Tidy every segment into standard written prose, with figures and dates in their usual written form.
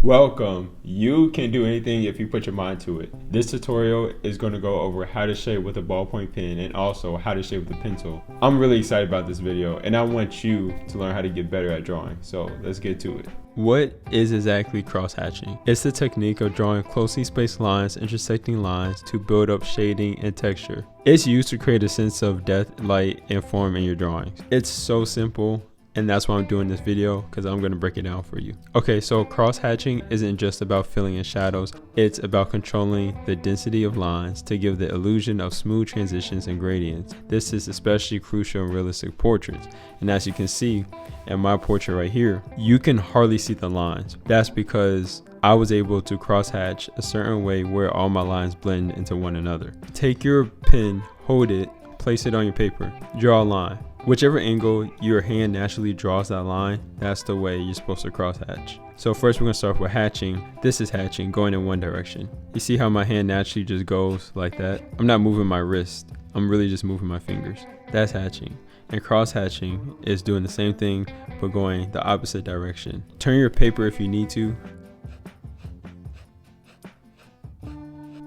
Welcome. You can do anything if you put your mind to it. This tutorial is going to go over how to shape with a ballpoint pen and also how to shape with a pencil. I'm really excited about this video and I want you to learn how to get better at drawing. So let's get to it. What is exactly cross-hatching? It's the technique of drawing closely spaced lines, intersecting lines to build up shading and texture. It's used to create a sense of depth, light, and form in your drawings. It's so simple. And that's why I'm doing this video, because I'm going to break it down for you. Okay, so cross-hatching isn't just about filling in shadows. It's about controlling the density of lines to give the illusion of smooth transitions and gradients. This is especially crucial in realistic portraits. And as you can see in my portrait right here, you can hardly see the lines. That's because I was able to cross-hatch a certain way where all my lines blend into one another. Take your pen, hold it, place it on your paper, draw a line. Whichever angle your hand naturally draws that line, that's the way you're supposed to cross hatch. So first we're going to start with hatching. This is hatching, going in one direction. You see how my hand naturally just goes like that? I'm not moving my wrist. I'm really just moving my fingers. That's hatching. And cross hatching is doing the same thing, but going the opposite direction. Turn your paper if you need to.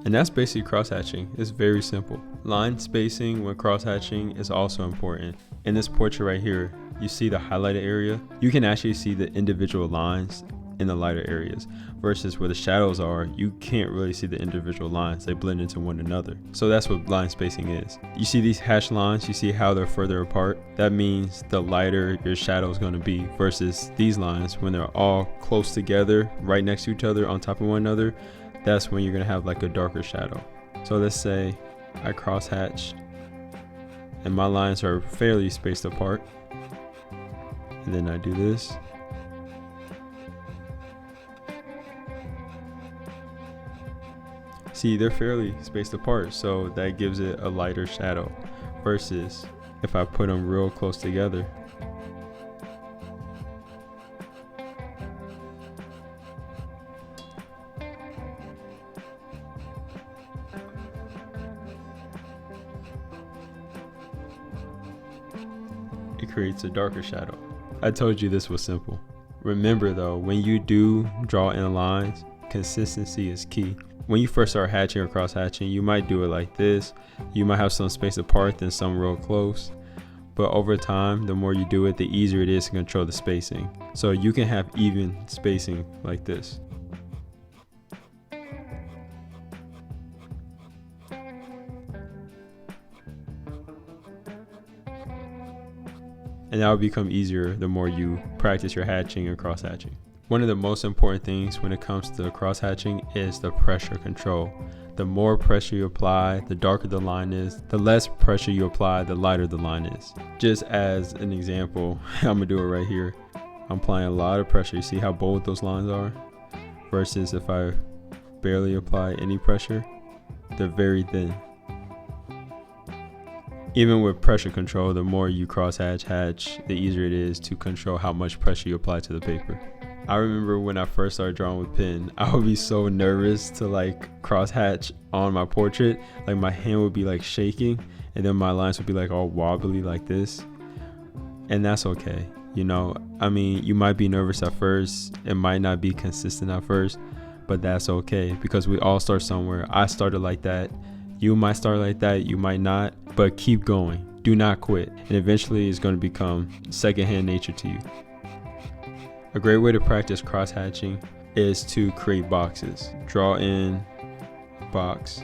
And that's basically cross-hatching. It's very simple. Line spacing when cross-hatching is also important. In this portrait right here, you see the highlighted area. You can actually see the individual lines in the lighter areas versus where the shadows are, you can't really see the individual lines. They blend into one another. So that's what line spacing is. You see these hatched lines, you see how they're further apart. That means the lighter your shadow is going to be versus these lines when they're all close together, right next to each other, on top of one another. That's when you're gonna have like a darker shadow. So let's say I cross-hatched and my lines are fairly spaced apart. And then I do this. See, they're fairly spaced apart, so that gives it a lighter shadow versus if I put them real close together. It creates a darker shadow. I told you this was simple. Remember though, when you do draw in lines, consistency is key. When you first start hatching or cross hatching, you might do it like this. You might have some space apart, then some real close. But over time, the more you do it, the easier it is to control the spacing. So you can have even spacing like this. And that will become easier the more you practice your hatching and cross hatching. One of the most important things when it comes to cross hatching is the pressure control. The more pressure you apply, the darker the line is. The less pressure you apply, the lighter the line is. Just as an example, I'm gonna do it right here. I'm applying a lot of pressure. You see how bold those lines are? Versus if I barely apply any pressure, they're very thin. Even with pressure control, the more you cross-hatch, the easier it is to control how much pressure you apply to the paper. I remember when I first started drawing with pen, I would be so nervous to like cross-hatch on my portrait. Like my hand would be like shaking and then my lines would be like all wobbly like this. And that's okay. You know, I mean, you might be nervous at first. It might not be consistent at first, but that's okay because we all start somewhere. I started like that. You might start like that, you might not, but keep going. Do not quit. And eventually it's going to become secondhand nature to you. A great way to practice cross-hatching is to create boxes. Draw in box.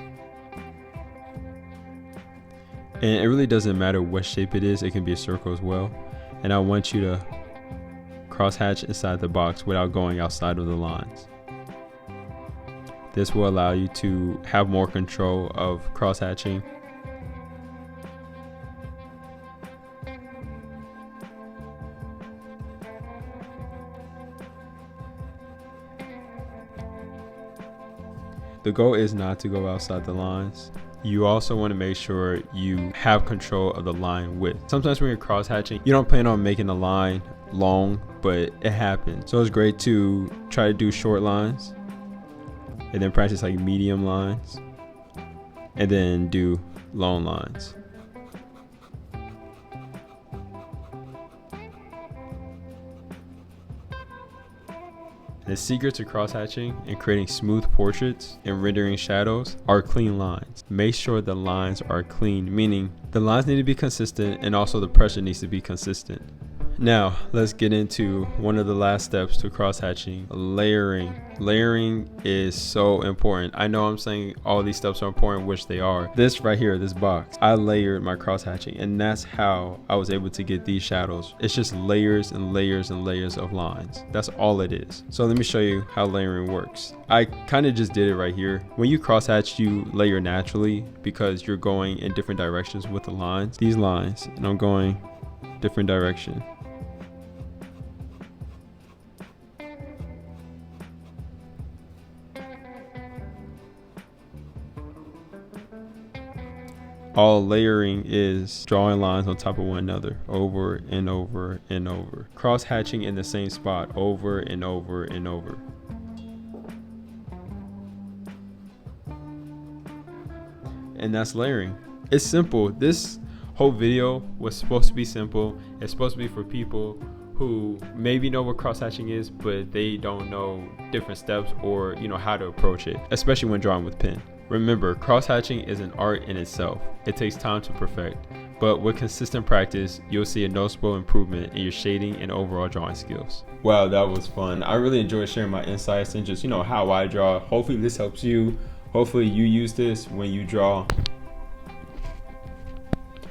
And it really doesn't matter what shape it is. It can be a circle as well. And I want you to cross-hatch inside the box without going outside of the lines. This will allow you to have more control of cross-hatching. The goal is not to go outside the lines. You also want to make sure you have control of the line width. Sometimes when you're cross-hatching, you don't plan on making the line long, but it happens. So it's great to try to do short lines and then practice like medium lines and then do long lines. The secret to cross-hatching and creating smooth portraits and rendering shadows are clean lines. Make sure the lines are clean, meaning the lines need to be consistent and also the pressure needs to be consistent. Now, let's get into one of the last steps to cross-hatching, layering. Layering is so important. I know I'm saying all these steps are important, which they are. This right here, this box, I layered my cross-hatching, and that's how I was able to get these shadows. It's just layers and layers and layers of lines. That's all it is. So let me show you how layering works. I kind of just did it right here. When you cross-hatch, you layer naturally because you're going in different directions with the lines. These lines, and I'm going different direction. All layering is drawing lines on top of one another over and over and over. Cross-hatching in the same spot over and over and over. And that's layering. It's simple. This whole video was supposed to be simple. It's supposed to be for people who maybe know what cross-hatching is, but they don't know different steps or how to approach it, especially when drawing with pen. Remember, cross-hatching is an art in itself. It takes time to perfect, but with consistent practice, you'll see a noticeable improvement in your shading and overall drawing skills. Wow, that was fun. I really enjoyed sharing my insights and just, how I draw. Hopefully this helps you. Hopefully you use this when you draw.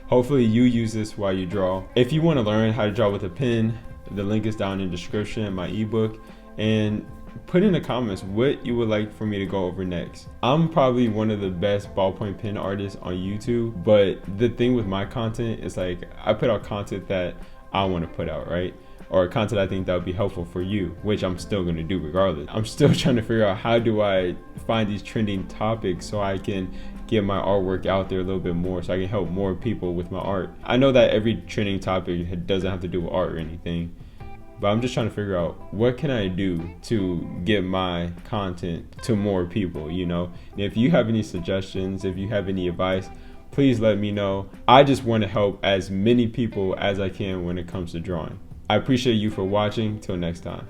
Hopefully you use this while you draw. If you want to learn how to draw with a pen, the link is down in the description, my ebook, and put in the comments what you would like for me to go over next. I'm probably one of the best ballpoint pen artists on YouTube, but the thing with my content is I put out content that I want to put out, right? Or content I think that would be helpful for you, which I'm still going to do regardless. I'm still trying to figure out how do I find these trending topics so I can get my artwork out there a little bit more so I can help more people with my art. I know that every trending topic doesn't have to do with art or anything, but I'm just trying to figure out what can I do to get my content to more people, And if you have any suggestions, if you have any advice, please let me know. I just want to help as many people as I can when it comes to drawing. I appreciate you for watching. Till next time.